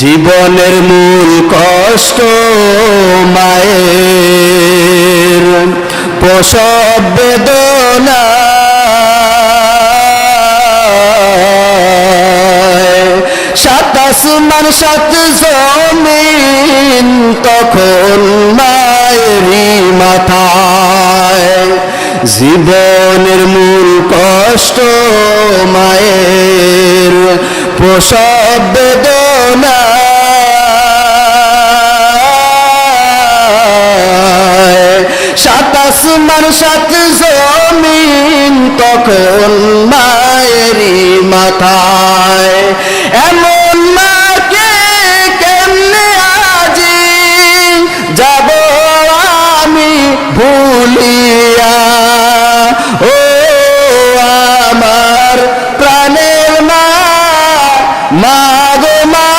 জীবনের মূল কষ্ট মায়ের প্রসব বেদনা, সাত আসমান সাত জমিন তখন মায়েরই মাথায়। জীবনের মূল কষ্ট মায়ের প্রসব বেদনা, সাত আসমান সাত জমিন তখন মায়েরই মাথায়। এমন মাকে কেমনে আজি যাব আমি ভুলিয়া, ও আমার প্রাণের মা, মা গো মা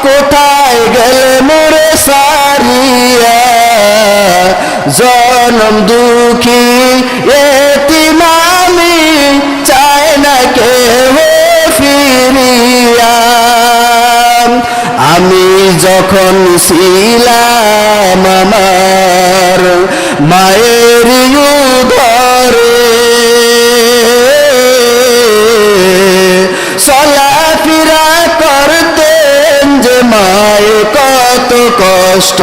কোথায় গেলে মোরে সারিয়া। জনম দুঃখী এতিম আমি, চাই না কেহ ফিরিয়া। আমি যখন ছিলাম আমার মায়ের উদরে, চলাফেরা করতেন যে মায়ে কত কষ্ট।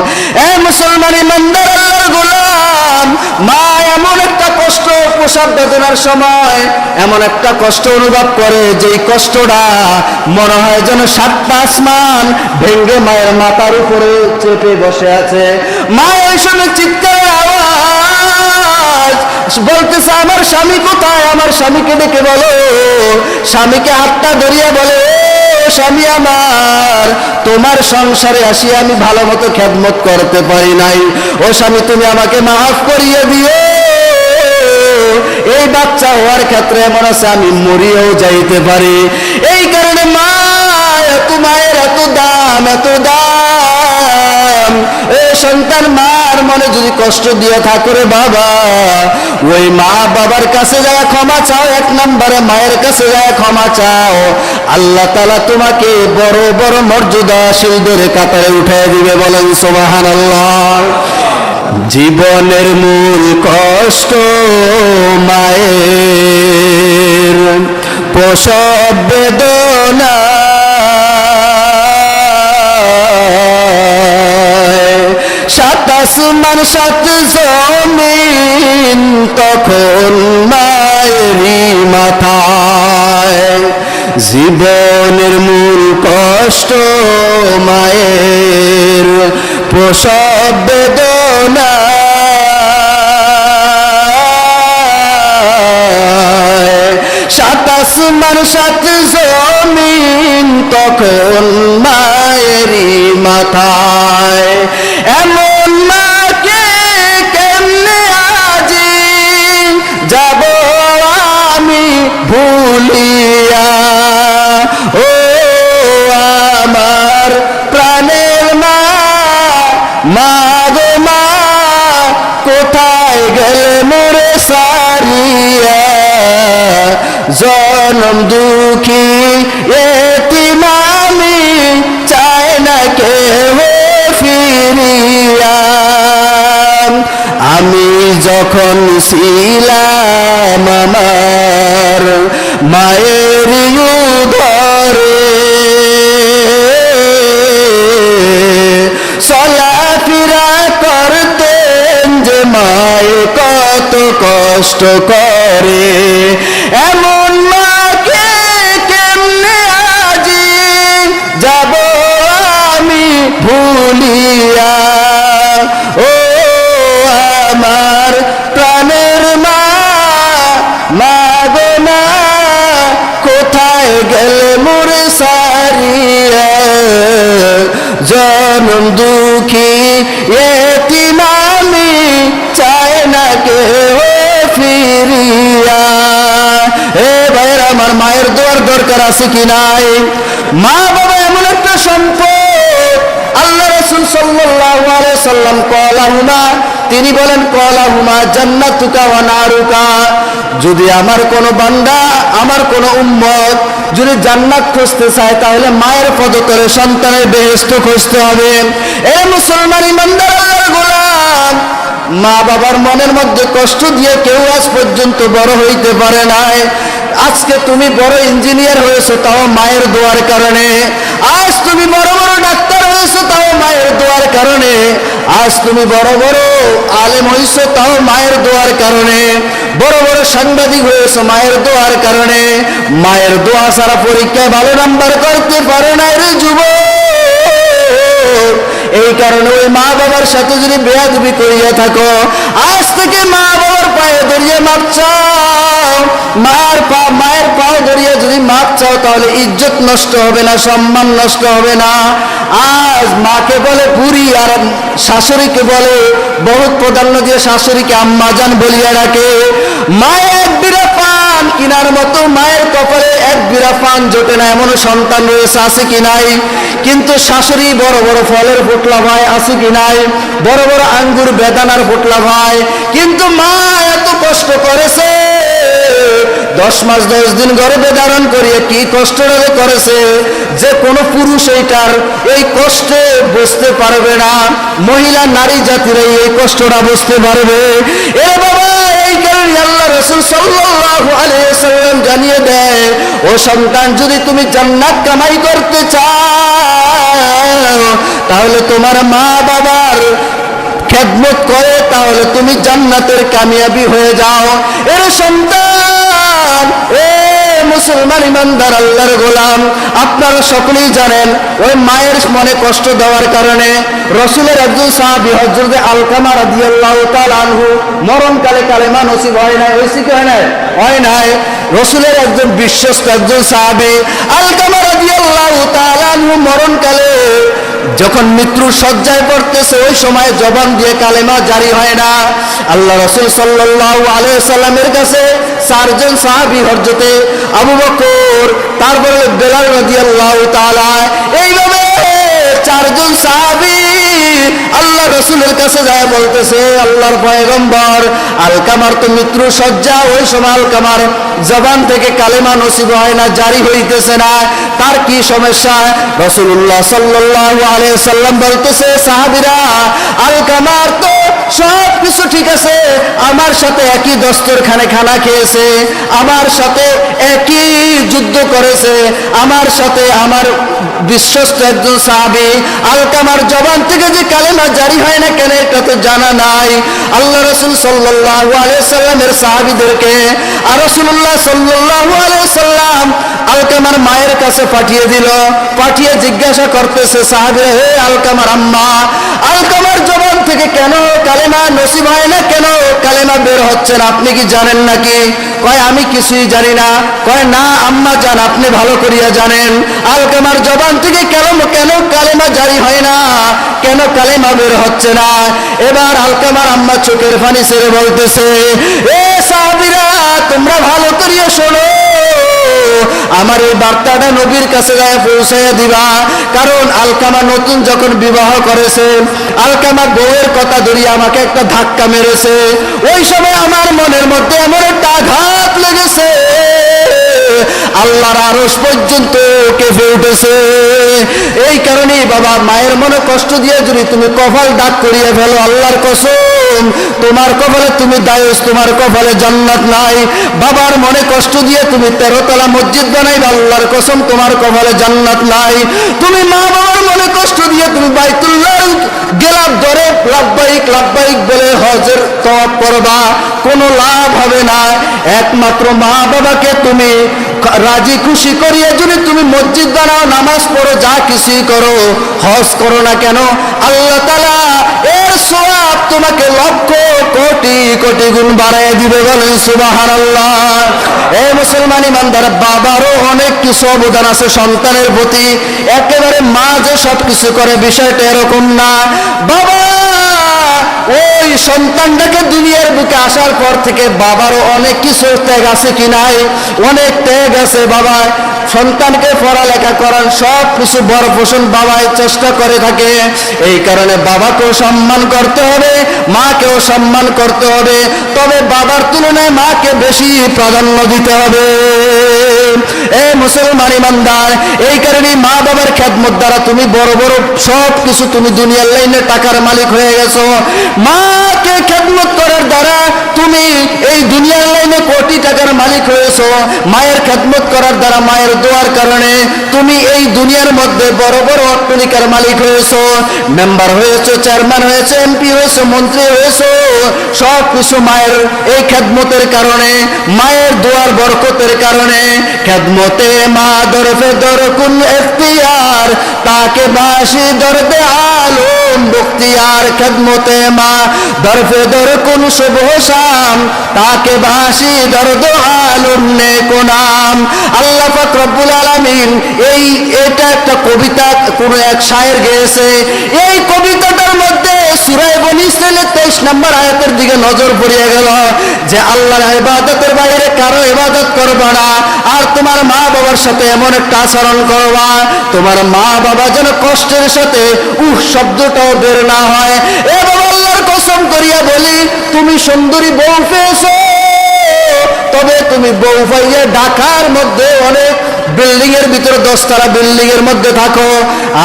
মুসলমান ইমানদার আল্লাহর গোলাম, মা এমন একটা কষ্ট প্রসব বেদনার সময় এমন একটা কষ্ট অনুভব করে, যেই কষ্টটা মনে হয় যেন সাতটা আসমান ভেঙ্গে মায়ের মাথার উপরে চেপে বসে আছে। মা ওই সময় চিৎকারের আওয়াজ বলতেছে, আমার স্বামী কোথায়? আমার স্বামীকে ডেকে বলো। স্বামীকে হাতটা ধরিয়ে বলে, স্বামী আমার, তোমার সংসারে আসি আমি ভালো মতো খেদমত করতে পারি নাই। ও স্বামী, তুমি আমাকে মাফ করিয়ে দিও। এই বাচ্চা হওয়ার ক্ষেত্রে এমন আছে আমি মরিয়েও যাইতে পারি। এই কারণে মা, এত মায়ের এত দাম, এত দাম। এই সন্তান মার মনে যদি কষ্ট দিয়ে থাকো রে বাবা, ওই মা বাবার কাছে যায় ক্ষমা চাও, এক নম্বরে মায়ের কাছে যায় ক্ষমা চাও। আল্লাহ তাআলা তোমাকে বড় বড় মর্যাদাশীলদের কাতারে উঠিয়ে দিবে। বলেন সুবহানাল্লাহ। জীবনের মূল কষ্ট মায়ের প্রসব বেদনা, সাত আসমান সাত জমিন তখন মায়েরই মাথায়। জীবনের মূল কষ্ট মায়ের প্রসব বেদনা, সাত আসমান সাত জমিন তখন মায়েরই মাথায়। এমন মাকে কেমনে আজি যাব আমি ভুলিয়া, ও আমার প্রাণের মা, মা গো মা কোথায় গেলে মোরে সারিয়া। জনম দুঃখী এতিম আমি, চাই না কেহ ফিরিয়া। আমি যখন ছিলাম আমার মায়ের উদরে, চলাফেরা করতেন যে মায়ে কত কষ্ট করে। এমন মাকে কেমনে আজি যাব আমি ভুলিয়া, ও আমার প্রাণের মা, মা গো মা কোথায় গেলে মোরে সারিয়া। জনম দুঃখী এতিম আমি, চাই না কেহ ফিরিয়া। এ ভাইয়ের আমার, মায়ের দোয়ার দরকার আছে কি নাই? মা বাবা এমন একটা সম্পদ, আল্লাহ রাসূল সাল্লাল্লাহু আলাইহি সাল্লাম কলাহুমা তিনি বলেন কলাহুমা জান্নাতুকা ওয়া নারুকা, যদি আমার কোন বান্দা, আমার কোন উম্মত যদি জান্নাত খুঁজতে চায় তাহলে মায়ের পদতলে সন্তানের বেহেশত খুঁজতে হবে। এ মুসলমান ইমানদার আল্লাহর গোলাম, মা বাবার মনের মধ্যে কষ্ট দিয়ে কেউ আজ পর্যন্ত বড় হইতে পারে নাই। আজকে তুমি বড় ইঞ্জিনিয়ার হয়েছো তাও মায়ের দোয়ার কারণে, আজ তুমি বড় বড় ডাক্তার হয়েছো তাও মায়ের দোয়ার কারণে, আজ তুমি বড় বড় আলেম হয়েছো তাও মায়ের দোয়ার কারণে, বড় বড় সাংবাদিক হয়েছো মায়ের দোয়ার কারণে। মায়ের দোয়া ছাড়া পরীক্ষায় ভালো নাম্বার করতে পারে না রে যুবক। এই কারণে ওই মা বাবার সাথে যদি বেয়াদবি করিয়া থাকো, আজ থেকে মা বাবার পায়ে ধরিয়ে মাপ চাও, মায়ের পায়ে ধরিয়ে যদি মাপ চাও তাহলে ইজ্জত নষ্ট হবে না, সম্মান নষ্ট হবে না। আজ মাকে বলে বুড়ি আর শাশুড়িকে বলে বহুত প্রাধান্য দিয়ে শাশুড়িকে আম্মাজান বলিয়া ডাকে। মায়ের এক বিরা পান কিনার মতো মায়ের কপালে এক বিরা পান জোটে না এমন সন্তান রয়েছে, আছে কি নাই? কিন্তু শাশুড়ি বড় বড় ফলের পোটলা ভাই, আছে কি নাই? বড় বড় আঙ্গুর বেদানার পোটলা ভাই, কিন্তু মা এত কষ্ট করেছে, 10 মাস 10 দিন গর্ভে ধারণ করিয়ে কি কষ্টটা করেছে যে কোনো পুরুষ এইটার এই কষ্টে বুঝতে পারবে না। মহিলা নারী জাতিরা এই কষ্টটা বুঝতে পারবে। এ বাবা, এই কারণে আল্লাহ রাসূল সাল্লাল্লাহু আলাইহি ওয়াসাল্লাম জানিয়ে দেয়, ও সন্তান, যদি তুমি জান্নাত কামাই করতে চাও তাহলে তোমার মা বাবার খেদমত করে, তাহলে তুমি জান্নাতের কামিয়াবি হয়ে যাও। এর সন্তান, এ মুসলমান ইমানদার আল্লাহর গোলাম, আপনারা সকলেই জানেন ওই মায়ের মনে কষ্ট দেওয়ার কারণে রাসূলের একজন সাহাবী হযরত আলকামা রাদিয়াল্লাহু তাআলা আনহু মরণকালে কালেমা নসিব হয় নাই। হয়েছে কি হয় নাই? হয় নাই। রাসূলের একজন বিশ্বস্ত একজন সাহাবী আলকামা রাদিয়াল্লাহু তাআলা আনহু মরণকালে যখন মৃত্যুর শয্যায় পড়তেছে ওই সময় জবান দিয়ে কালেমা জারি হয় না। আল্লাহ রাসূল সাল্লাল্লাহু আলাইহি ওয়াসাল্লামের কাছে 4 জন সাহাবী হযরত আবু বকর, তারপরে বেলাল রাদিয়াল্লাহু তাআলা, এইভাবে 4 জন সাহাবী আল্লাহ রাসূলের কাছে যায় বলতেছে, আল্লাহর পয়গম্বর, আলকামার তো মৃত্যু শয্যা, ওই সময় আলকামার জবান থেকে কালেমা নসিব হয় না, জারি হইতেছে না, তার কি সমস্যা? রাসূলুল্লাহ সাল্লাল্লাহু আলাইহি ওয়াসাল্লাম বলতেছে, সাহাবীরা, আলকামার তো সব কিছু ঠিক আছে, আমার সাথে একই দস্তরখানে খানা খেয়েছে, আমার সাথে একই যুদ্ধ করেছে, আমার সাথে আমার বিশ্বস্ত একজন সাহাবী, আলকামার জবান থেকে যে কালেমা জারি হয় না কেন এটা তো জানা নাই। আল্লাহ রাসূল সাল্লাল্লাহু আলাইহি সাল্লামের সাহাবীদেরকে আর রাসূলুল্লাহ সাল্লাল্লাহু আলাইহি সাল্লাম আলকামার মায়ের কাছে পাঠিয়ে দিল। পাঠিয়ে জিজ্ঞাসা করতেছে সাহাবীরা, হে আলকামার আম্মা, আলকামার জবান থেকে কেন কালেমা নসিব হয় না, কেন কালেমা বের হচ্ছে না, আপনি কি জানেন নাকি? কয়, আমি কিছুই জানি না। কয়, না আম্মা জান, আপনি ভালো করিয়া জানেন, আলকামার জবান থেকে কেন কালেমা জারি হয় না, কেন কালেমা বের হচ্ছে না। এবার আলকামার আম্মা চোখের পানি ছেড়ে বলতেছে, এ সাহাবীরা, তোমরা ভালো করিয়া শোনো, আমার এই বার্তাটা নবীর কাছে যায় পৌঁছাইয়া দিবা। কারণ আলকামা নতুন যখন বিবাহ করেছে, আলকামা বউয়ের কথা ধরিয়ে আমাকে একটা ধাক্কা মেরেছে, ওই সময় আমার মনের মধ্যে এমন একটা আঘাত লেগেছে, আল্লাহর আরশ পর্যন্ত কেঁপে উঠেছে। এই কারণেই বাবা, মায়ের মনে কষ্ট দিয়ে যদি তুমি কপাল দাগ করিয়ে ফেলো, আল্লাহর কসম তোমার কপালে তুমি দায়ুস, তোমার কপালে জান্নাত নাই। বাবার মনে কষ্ট দিয়ে তুমি 13 তলা মসজিদ বানাইবে, আল্লাহর কসম তোমার কপালে জান্নাত নাই। তুমি মা বাবার মনে কষ্ট দিয়ে তুমি বাইতুল্লাহ গেলাপ ধরে লাব্বাইক লাব্বাইক বলে হজের তওয়াফ করবা, কোনো লাভ হবে না। একমাত্র মা বাবাকে তুমি রাজি খুশি করিয়ে যদি তুমি মসজিদ বানাও, নামাজ পড়ো, যা কিছুই করো, হজ করো না কেন, আল্লাহ তাআলা এর সওয়াব তোমাকে লক্ষ কোটি কোটি গুণ বাড়ায় দিবে। বলেন সুবহানাল্লাহ। এই মুসলমান ইমানদার, বাবারও অনেক কিছু অবদান আছে সন্তানের প্রতি। একেবারে মা যে সব কিছু করে বিষয়টা এরকম না। বাবা ওই সন্তানটাকে দুনিয়ার বুকে আসার পর থেকে বাবারও অনেক কিছু ত্যাগ আছে কি নাই? অনেক ত্যাগ আছে বাবা। সন্তানকে পড়ালেখা করার সব কিছু বড় পোষণ বাবাই চেষ্টা করে থাকে। এই কারণে বাবাকেও সম্মান করতে হবে, মাকেও সম্মান করতে হবে, তবে বাবার তুলনায় মাকে বেশি প্রাধান্য দিতে হবে। এ মুসলমান ইমানদার, এই কারণে মা বাবার খেদমত দ্বারা তুমি বড় বড় সব কিছু তুমি দুনিয়ার লাইনে টাকার মালিক হয়ে গেছো। মাকে খেদমত করার দ্বারা তুমি এই দুনিয়ার লাইনে কোটি টাকার মালিক হয়েছো। মায়ের খেদমত করার দ্বারা, মায়ের দোয়ার কারণে তুমি এই দুনিয়ার মধ্যে বড় বড় অট্টালিকার মালিক হয়েছো, মেম্বার হয়েছো, চেয়ারম্যান হয়েছে, এমপি হয়েছো, মন্ত্রী হয়েছো। সব কিছু মায়ের এই খেদমতের কারণে, মায়ের দোয়ার বরকতের কারণে। খেদমতে মা দরফে দরকুন ইখতিয়ার, তাকে বাসি দরদে আলম বখতিয়ার। খেদমতে মা দরফে দরকুন শুভ শাম, তাকে বাসি দরদ আলম নেক নাম। আল্লাহ পাক রব্বুল আলামিন এটা একটা কবিতা কোন এক শায়ের গেয়েছে। এই কবিতাটার মধ্যে সূরা বনী ইসরাঈলের 23 নম্বর আয়াতের দিকে নজর পড়িয়ে গেল যে আল্লাহর ইবাদতের বাইরে কারো ইবাদত করবা না, আর তোমার মা বাবার সাথে এমন একটা আচরণ করবা তোমার মা বাবা যেন কষ্টের সাথে শব্দটাও বের না হয়। এ বাবা, আল্লাহর কসম করিয়া বলি, তুমি সুন্দরী বউ পেয়েছো, তবে তুমি বউ পাইয়া ঢাকার মধ্যে অনেক বিল্ডিং এর ভিতরে 10 তলা বিল্ডিং এর মধ্যে থাকো,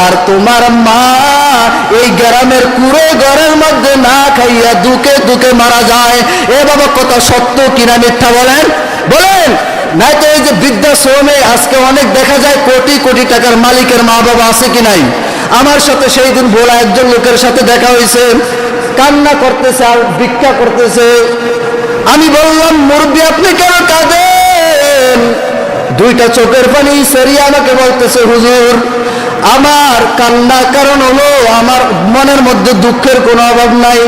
আর তোমার মা এই গ্রামের কুড়ে ঘরের মধ্যে না খাইয়া দুকে দুকে মারা যায়। এ বাবা, কথা সত্য কিনা মিথ্যা বলেন? বলেন নাই তো। এই যে বৃদ্ধাশ্রমে আজকে অনেক দেখা যায় কোটি কোটি টাকার মালিকের মা বাবা আছে কি নাই? আমার সাথে সেই দিন ভোলা একজন লোকের সাথে দেখা হয়েছে, কান্না করতেছে আর ভিক্ষা করতেছে। আমি বললাম, মুরব্বী আপনি কেন কাঁদেন? দুইটা চোখের পানি সেরিয়ে আমাকে বলতেছে, হুজুর আমার কান্নার কারণ হলো আমার মনের মধ্যে দুঃখের কোনো অভাব নাই।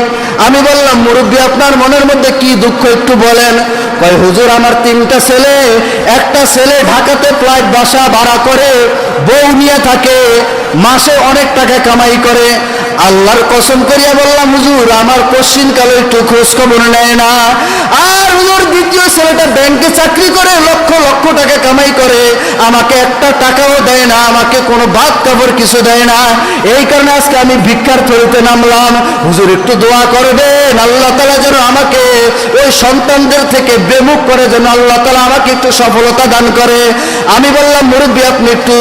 আমি বললাম, মুরব্বী আপনার মনের মধ্যে কি দুঃখ একটু বলেন। কয়, হুজুর আমার 3টা ছেলে, একটা ছেলে ঢাকাতে ফ্ল্যাট বাসা ভাড়া করে বউ নিয়ে থাকে, মাসে অনেক টাকা কামাই করে। আল্লাহর কসম করিয়া বললাম, হুজুর আমার কোশ্চিন কালে একটু খোঁজ খবর নেয় না। আর হুজুর দ্বিতীয় ছেলেটা ব্যাংকে চাকরি করে লক্ষ লক্ষ টাকা কামাই করে, আমাকে একটা টাকাও দেয় না, আমাকে কোনো ভাত কাপড় কিছু দেয় না। এই কারণে আজকে আমি ভিক্ষার থলিতে নামলাম। হুজুর একটু দোয়া করবেন, আল্লাহ তাআলা যেন আমাকে ওই সন্তানদের থেকে বেমুখ করে, যেন আল্লাহ তাআলা আমাকে একটু সফলতা দান করে। আমি বললাম, মুরব্বী আপনি একটু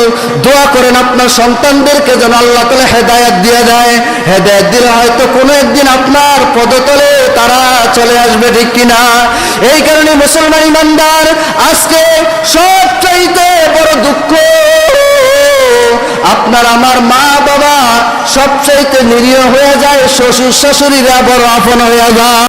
দোয়া করেন আপনার সন্তানদেরকে যেন আল্লাহ তাআলা হেদায়েত দিয়ে দেয়। হেদায়েত দিলে হয়তো কোনো একদিন আপনার পদতলে তারা চলে আসবে, ঠিক কিনা? এই কারণে মুসলমান ইমানদার, আজকে সবচাইতে বড় দুঃখ আপনার আমার মা বাবা সবচাইতে নিরীহ হয়ে যায়, শ্বশুর শাশুড়িরা বড় আপন হয়ে যায়।